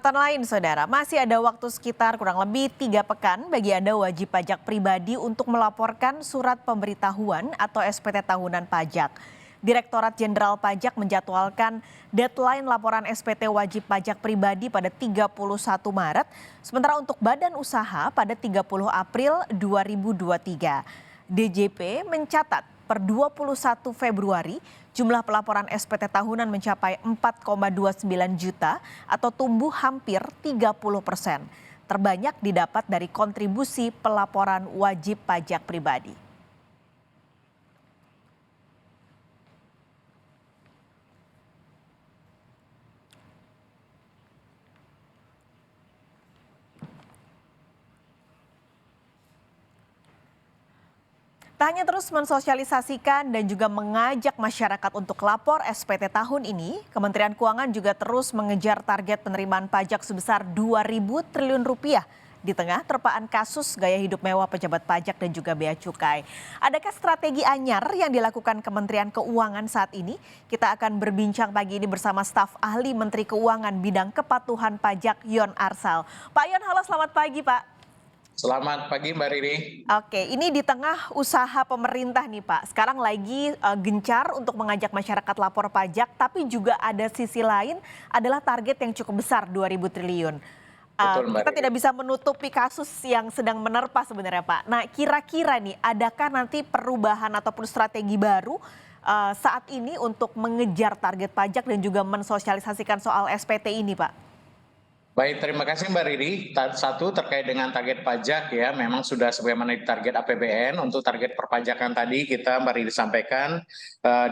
Catatan lain, Saudara, masih ada waktu sekitar kurang lebih 3 pekan bagi Anda wajib pajak pribadi untuk melaporkan surat pemberitahuan atau SPT tahunan pajak. Direktorat Jenderal Pajak menjadwalkan deadline laporan SPT wajib pajak pribadi pada 31 Maret, sementara untuk badan usaha pada 30 April 2023. DJP mencatat per 21 Februari, jumlah pelaporan SPT tahunan mencapai 4,29 juta atau tumbuh hampir 30%. Terbanyak didapat dari kontribusi pelaporan wajib pajak pribadi. Tak hanya terus mensosialisasikan dan juga mengajak masyarakat untuk lapor SPT tahun ini, Kementerian Keuangan juga terus mengejar target penerimaan pajak sebesar 2.000 triliun rupiah di tengah terpaan kasus gaya hidup mewah pejabat pajak dan juga bea cukai. Adakah strategi anyar yang dilakukan Kementerian Keuangan saat ini? Kita akan berbincang pagi ini bersama staf ahli Menteri Keuangan bidang kepatuhan pajak Yon Arsal. Pak Yon, halo, selamat pagi Pak. Selamat pagi Mbak Riri. Oke, ini di tengah usaha pemerintah nih Pak. Sekarang lagi gencar untuk mengajak masyarakat lapor pajak, tapi juga ada sisi lain adalah target yang cukup besar 2.000 triliun. Betul, Mbak Kita Riri. tidak bisa menutupi kasus yang sedang menerpa sebenarnya Pak. Nah, kira-kira nih adakah nanti perubahan ataupun strategi baru saat ini untuk mengejar target pajak dan juga mensosialisasikan soal SPT ini Pak? Baik, terima kasih Mbak Riri. Satu terkait dengan target pajak ya, memang sudah sebagaimana di target APBN. Untuk target perpajakan tadi kita Mbak Riri sampaikan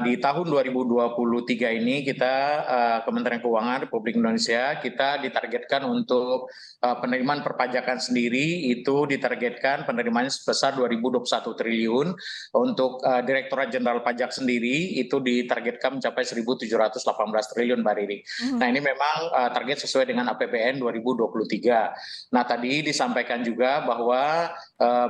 di tahun 2023 ini kita Kementerian Keuangan Republik Indonesia kita ditargetkan untuk penerimaan perpajakan sendiri itu ditargetkan penerimaannya sebesar 2.021 triliun. Untuk Direktorat Jenderal Pajak sendiri itu ditargetkan mencapai 1.718 triliun Mbak Riri. Nah ini memang target sesuai dengan APBN 2023. Nah tadi disampaikan juga bahwa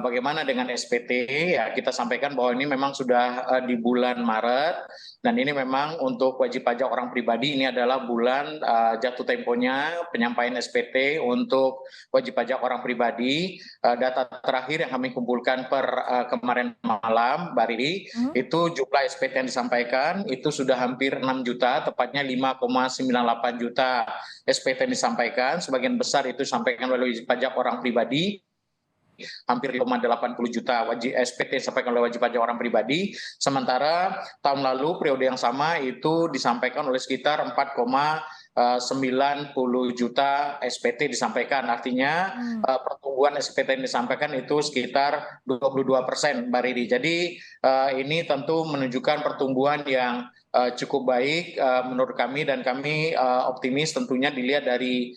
bagaimana dengan SPT ya kita sampaikan bahwa ini memang sudah di bulan Maret dan ini memang untuk wajib pajak orang pribadi ini adalah bulan jatuh temponya penyampaian SPT untuk wajib pajak orang pribadi. Data terakhir yang kami kumpulkan per kemarin malam Mbak Riri itu jumlah SPT yang disampaikan itu sudah hampir 6 juta, tepatnya 5,98 juta SPT yang disampaikan. Sebagian besar itu disampaikan oleh wajib pajak orang pribadi, hampir 5,80 juta wajib SPT disampaikan oleh wajib pajak orang pribadi. Sementara tahun lalu periode yang sama itu disampaikan oleh sekitar 4,90 juta SPT disampaikan. Artinya pertumbuhan SPT yang disampaikan itu sekitar 22% Mbak Riri. Jadi ini tentu menunjukkan pertumbuhan yang cukup baik menurut kami dan kami optimis tentunya dilihat dari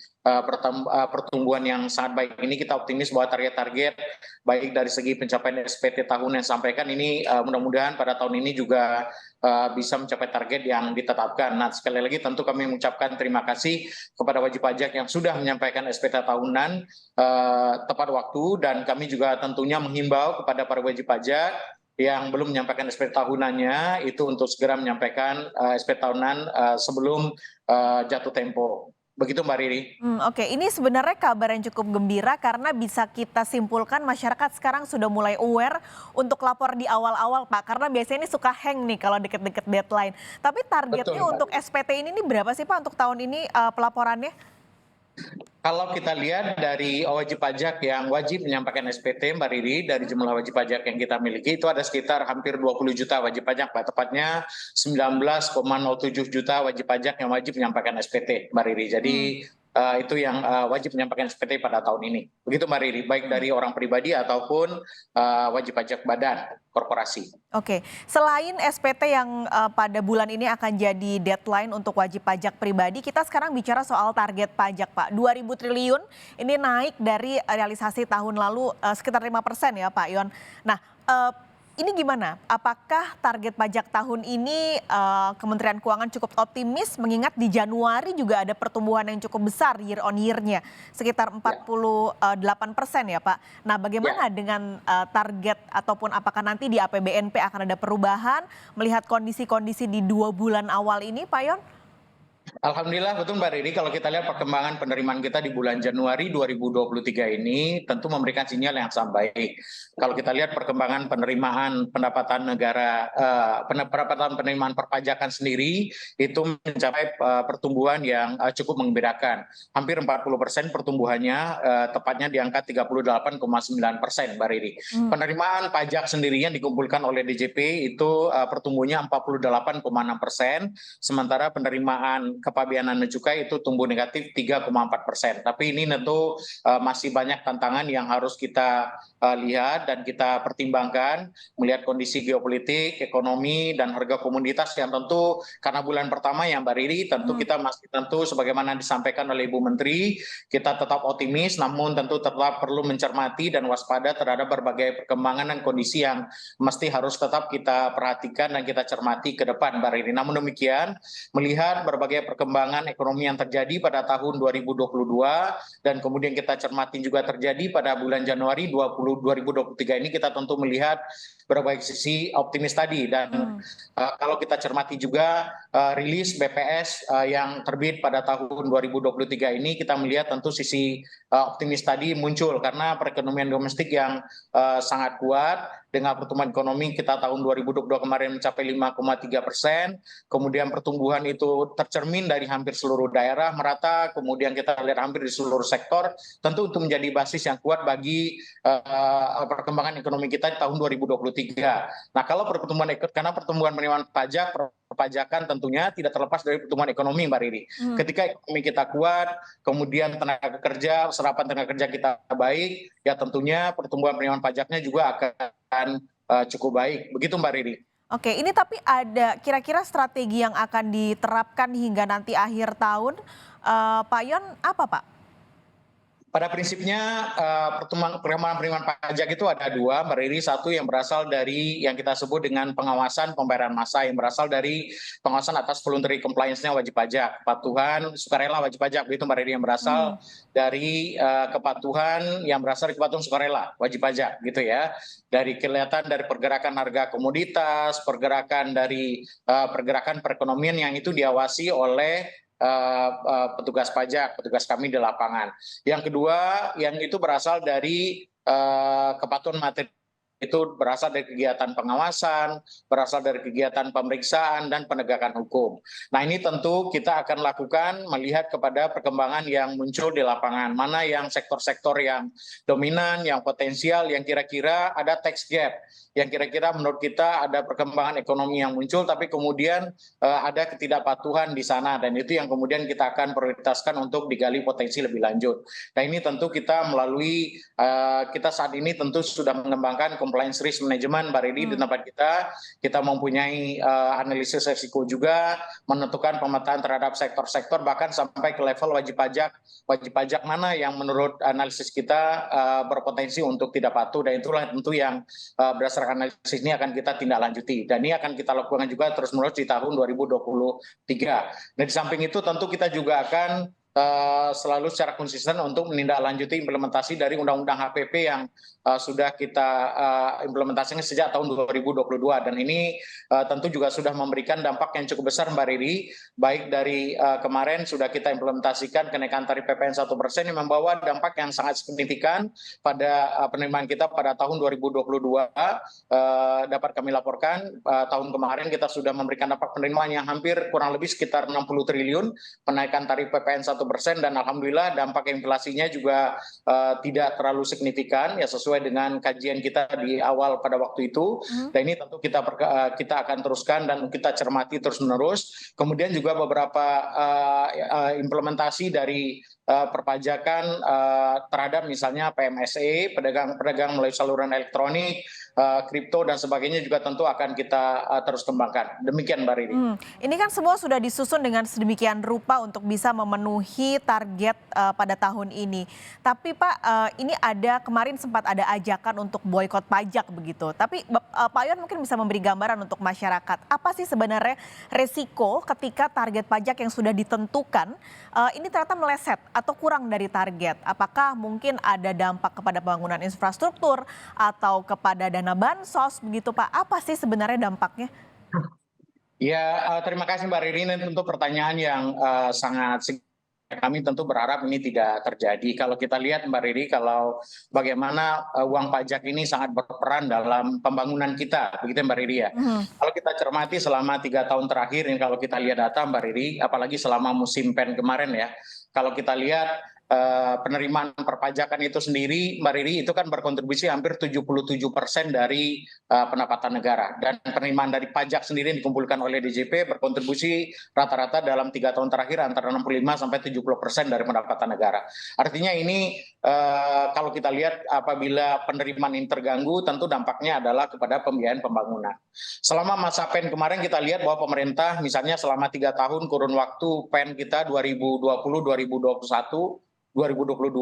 pertumbuhan yang sangat baik ini kita optimis bahwa target-target baik dari segi pencapaian SPT tahun yang disampaikan ini mudah-mudahan pada tahun ini juga bisa mencapai target yang ditetapkan. Nah sekali lagi tentu kami mengucapkan terima kasih kepada wajib pajak yang sudah menyampaikan SPT tahunan tepat waktu dan kami juga tentunya menghimbau kepada para wajib pajak yang belum menyampaikan SPT tahunannya itu untuk segera menyampaikan SPT tahunan sebelum jatuh tempo. Begitu Mbak Riri. Oke, ini sebenarnya kabar yang cukup gembira karena bisa kita simpulkan masyarakat sekarang sudah mulai aware untuk lapor di awal-awal Pak. Karena biasanya ini suka hang nih kalau deket-deket deadline. Tapi targetnya Betul, untuk SPT ini berapa sih Pak untuk tahun ini pelaporannya? Kalau kita lihat dari wajib pajak yang wajib menyampaikan SPT Mbak Riri, dari jumlah wajib pajak yang kita miliki itu ada sekitar hampir 20 juta wajib pajak Pak, tepatnya 19,07 juta wajib pajak yang wajib menyampaikan SPT Mbak Riri. Jadi itu yang wajib menyampaikan SPT pada tahun ini. Begitu Mbak Riri, baik dari orang pribadi ataupun wajib pajak badan korporasi. Oke, selain SPT yang pada bulan ini akan jadi deadline untuk wajib pajak pribadi, kita sekarang bicara soal target pajak Pak. 2.000 triliun ini naik dari realisasi tahun lalu sekitar 5% ya Pak Yon. Nah, ini gimana? Apakah target pajak tahun ini Kementerian Keuangan cukup optimis mengingat di Januari juga ada pertumbuhan yang cukup besar year on year-nya sekitar 48% ya Pak. Nah bagaimana dengan target ataupun apakah nanti di APBNP akan ada perubahan melihat kondisi-kondisi di 2 bulan awal ini Pak Yon? Alhamdulillah betul Mbak Riri, kalau kita lihat perkembangan penerimaan kita di bulan Januari 2023 ini tentu memberikan sinyal yang sangat baik. Kalau kita lihat perkembangan penerimaan pendapatan negara, pendapatan penerimaan perpajakan sendiri itu mencapai pertumbuhan yang cukup menggembirakan. Hampir 40% pertumbuhannya, tepatnya di angka 38,9% Mbak Riri. Hmm. Penerimaan pajak sendiri yang dikumpulkan oleh DJP itu pertumbuhnya 48,6%, sementara penerimaan kepabeanan dan cukai itu tumbuh negatif 3,4%. Tapi ini tentu masih banyak tantangan yang harus kita lihat dan kita pertimbangkan melihat kondisi geopolitik, ekonomi, dan harga komoditas yang tentu karena bulan pertama ya Mbak Riri, tentu Hmm. kita masih tentu sebagaimana disampaikan oleh Ibu Menteri, kita tetap optimis namun tentu tetap perlu mencermati dan waspada terhadap berbagai perkembangan dan kondisi yang mesti harus tetap kita perhatikan dan kita cermati ke depan Mbak Riri. Namun demikian, melihat berbagai perkembangan ekonomi yang terjadi pada tahun 2022 dan kemudian kita cermati juga terjadi pada bulan Januari 2023 ini, kita tentu melihat berbagai sisi optimis tadi. Dan Hmm. kalau kita cermati juga rilis BPS yang terbit pada tahun 2023 ini, kita melihat tentu sisi optimis tadi muncul karena perekonomian domestik yang sangat kuat dengan pertumbuhan ekonomi kita tahun 2022 kemarin mencapai 5,3%, kemudian pertumbuhan itu tercermin dari hampir seluruh daerah merata, kemudian kita lihat hampir di seluruh sektor, tentu untuk menjadi basis yang kuat bagi perkembangan ekonomi kita di tahun 2023. Nah, kalau karena pertumbuhan penerimaan pajak, perpajakan tentunya tidak terlepas dari pertumbuhan ekonomi Mbak Riri. Hmm. Ketika ekonomi kita kuat, kemudian tenaga kerja, serapan tenaga kerja kita baik, ya tentunya pertumbuhan penerimaan pajaknya juga akan cukup baik. Begitu Mbak Riri. Oke, ini tapi ada kira-kira strategi yang akan diterapkan hingga nanti akhir tahun, Pak Yon, apa Pak? Pada prinsipnya pertumbuhan penerimaan pajak itu ada dua, Mbak Riri. Satu yang berasal dari yang kita sebut dengan pengawasan pembayaran massa, yang berasal dari pengawasan atas voluntary compliance-nya wajib pajak, kepatuhan sukarela wajib pajak, begitu Mbak Riri, yang berasal Hmm. dari kepatuhan yang berasal dari kepatuhan sukarela wajib pajak, gitu ya. Dari kelihatan dari pergerakan harga komoditas, pergerakan dari pergerakan perekonomian yang itu diawasi oleh petugas pajak, petugas kami di lapangan. Yang kedua, yang itu berasal dari kepatuhan materi, itu berasal dari kegiatan pengawasan, berasal dari kegiatan pemeriksaan dan penegakan hukum. Nah, ini tentu kita akan lakukan melihat kepada perkembangan yang muncul di lapangan, mana yang sektor-sektor yang dominan, yang potensial, yang kira-kira ada tax gap, yang kira-kira menurut kita ada perkembangan ekonomi yang muncul, tapi kemudian ada ketidakpatuhan di sana, dan itu yang kemudian kita akan prioritaskan untuk digali potensi lebih lanjut. Nah, ini tentu kita melalui kita saat ini tentu sudah mengembangkan compliance risk management Mbak Ridi di Hmm. tempat kita mempunyai analisis risiko juga, menentukan pemetaan terhadap sektor-sektor bahkan sampai ke level wajib pajak mana yang menurut analisis kita berpotensi untuk tidak patuh, dan itulah tentu yang berdasarkan analisis ini akan kita tindak lanjuti, dan ini akan kita lakukan juga terus-menerus di tahun 2023. Dan di samping itu tentu kita juga akan selalu secara konsisten untuk menindaklanjuti implementasi dari Undang-Undang HPP yang sudah kita implementasikan sejak tahun 2022, dan ini tentu juga sudah memberikan dampak yang cukup besar Mbak Riri, baik dari kemarin sudah kita implementasikan kenaikan tarif PPN 1% yang membawa dampak yang sangat signifikan pada penerimaan kita pada tahun 2022. Dapat kami laporkan tahun kemarin kita sudah memberikan dampak penerimaan yang hampir kurang lebih sekitar 60 triliun penaikan tarif PPN 1%, dan alhamdulillah dampak inflasinya juga tidak terlalu signifikan ya, sesuai dengan kajian kita di awal pada waktu itu. Hmm. Dan ini tentu kita akan teruskan dan kita cermati terus-menerus. Kemudian juga beberapa implementasi dari perpajakan terhadap misalnya PMSE, pedagang melalui saluran elektronik, kripto dan sebagainya juga tentu akan kita terus kembangkan. Demikian Mbak Riri. Ini kan semua sudah disusun dengan sedemikian rupa untuk bisa memenuhi target pada tahun ini. Tapi Pak, ini kemarin sempat ada ajakan untuk boikot pajak begitu. Tapi Pak Yon mungkin bisa memberi gambaran untuk masyarakat. Apa sih sebenarnya resiko ketika target pajak yang sudah ditentukan ini ternyata meleset atau kurang dari target? Apakah mungkin ada dampak kepada pembangunan infrastruktur atau kepada dana bansos begitu Pak? Apa sih sebenarnya dampaknya? Ya, terima kasih Mbak Riri. Ini tentu pertanyaan yang sangat kami tentu berharap ini tidak terjadi. Kalau kita lihat Mbak Riri, kalau bagaimana uang pajak ini sangat berperan dalam pembangunan kita, begitu ya, Mbak Riri ya. Mhm. Kalau kita cermati selama 3 tahun terakhir, ini kalau kita lihat data Mbak Riri, apalagi selama musim PEN kemarin ya, kalau kita lihat penerimaan perpajakan itu sendiri, Mbak Riri, itu kan berkontribusi hampir 77% dari pendapatan negara. Dan penerimaan dari pajak sendiri yang dikumpulkan oleh DJP berkontribusi rata-rata dalam 3 tahun terakhir antara 65-70% dari pendapatan negara. Artinya ini kalau kita lihat apabila penerimaan ini terganggu, tentu dampaknya adalah kepada pembiayaan pembangunan. Selama masa PEN kemarin kita lihat bahwa pemerintah misalnya selama 3 tahun kurun waktu PEN kita 2020, 2021, 2022,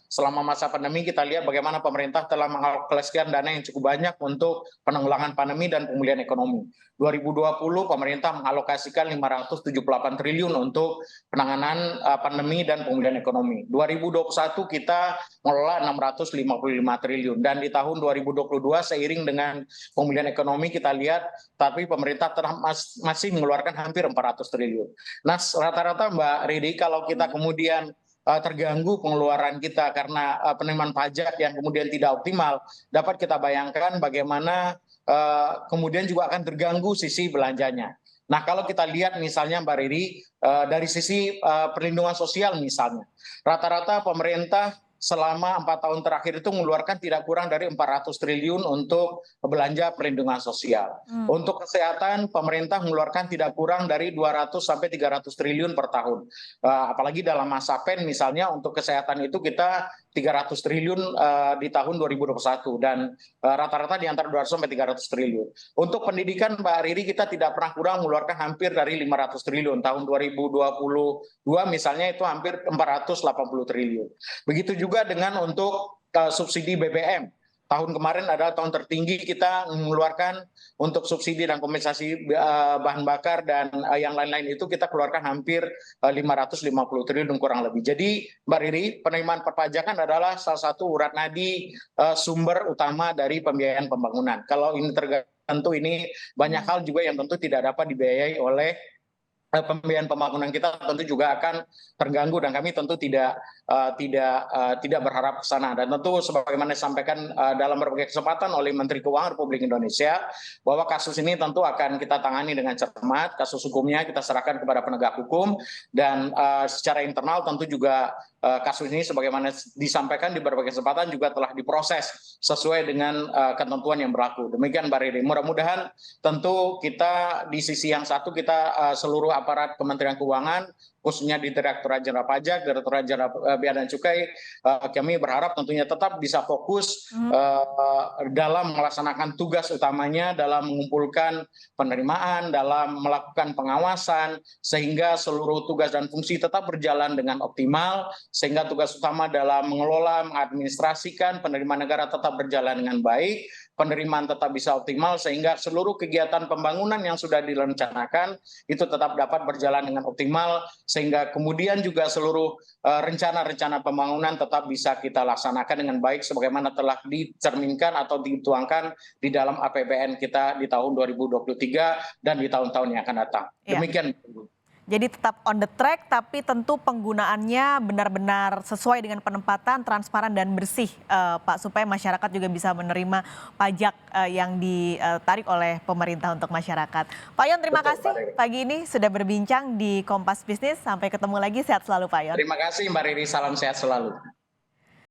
selama masa pandemi kita lihat bagaimana pemerintah telah mengalokasikan dana yang cukup banyak untuk penanggulangan pandemi dan pemulihan ekonomi. 2020 pemerintah mengalokasikan 578 triliun untuk penanganan pandemi dan pemulihan ekonomi. 2021 kita mengelola 655 triliun dan di tahun 2022 seiring dengan pemulihan ekonomi kita lihat tapi pemerintah masih mengeluarkan hampir 400 triliun. Nah, rata-rata Mbak Ridi kalau kita kemudian terganggu pengeluaran kita karena penerimaan pajak yang kemudian tidak optimal, dapat kita bayangkan bagaimana kemudian juga akan terganggu sisi belanjanya. Nah, kalau kita lihat misalnya Mbak Riri, dari sisi perlindungan sosial misalnya, rata-rata pemerintah selama 4 tahun terakhir itu mengeluarkan tidak kurang dari 400 triliun untuk belanja perlindungan sosial. Untuk kesehatan, pemerintah mengeluarkan tidak kurang dari 200 sampai 300 triliun per tahun. Apalagi dalam masa PEN misalnya untuk kesehatan itu kita 300 triliun di tahun 2021 dan rata-rata di antara 200 sampai 300 triliun. Untuk pendidikan Mbak Riri kita tidak pernah kurang mengeluarkan hampir dari 500 triliun. Tahun 2022 misalnya itu hampir 480 triliun. Begitu juga dengan untuk subsidi BBM. Tahun kemarin adalah tahun tertinggi kita mengeluarkan untuk subsidi dan kompensasi bahan bakar dan yang lain-lain itu kita keluarkan hampir 550 triliun kurang lebih. Jadi Mbak Riri, penerimaan perpajakan adalah salah satu urat nadi sumber utama dari pembiayaan pembangunan. Kalau ini tentu ini banyak hal juga yang tentu tidak dapat dibiayai oleh pembiayaan pembangunan kita tentu juga akan terganggu dan kami tentu tidak berharap ke sana. Dan tentu sebagaimana disampaikan dalam berbagai kesempatan oleh Menteri Keuangan Republik Indonesia bahwa kasus ini tentu akan kita tangani dengan cermat, kasus hukumnya kita serahkan kepada penegak hukum dan secara internal tentu juga kasus ini sebagaimana disampaikan di berbagai kesempatan juga telah diproses sesuai dengan ketentuan yang berlaku. Demikian Mbak Riri. Mudah-mudahan tentu kita di sisi yang satu kita seluruh aparat Kementerian Keuangan khususnya di Direktorat Jenderal Pajak, Direktorat Jenderal Bea dan Cukai, kami berharap tentunya tetap bisa fokus dalam melaksanakan tugas utamanya dalam mengumpulkan penerimaan, dalam melakukan pengawasan, sehingga seluruh tugas dan fungsi tetap berjalan dengan optimal, sehingga tugas utama dalam mengelola, mengadministrasikan penerimaan negara tetap berjalan dengan baik, penerimaan tetap bisa optimal, sehingga seluruh kegiatan pembangunan yang sudah direncanakan itu tetap dapat berjalan dengan optimal, sehingga kemudian juga seluruh rencana-rencana pembangunan tetap bisa kita laksanakan dengan baik sebagaimana telah dicerminkan atau dituangkan di dalam APBN kita di tahun 2023 dan di tahun-tahun yang akan datang. Demikian. Jadi tetap on the track, tapi tentu penggunaannya benar-benar sesuai dengan penempatan, transparan dan bersih, Pak, supaya masyarakat juga bisa menerima pajak yang ditarik oleh pemerintah untuk masyarakat. Pak Yon, terima kasih pagi ini sudah berbincang di Kompas Bisnis. Sampai ketemu lagi, sehat selalu Pak Yon. Terima kasih Mbak Riri, salam sehat selalu.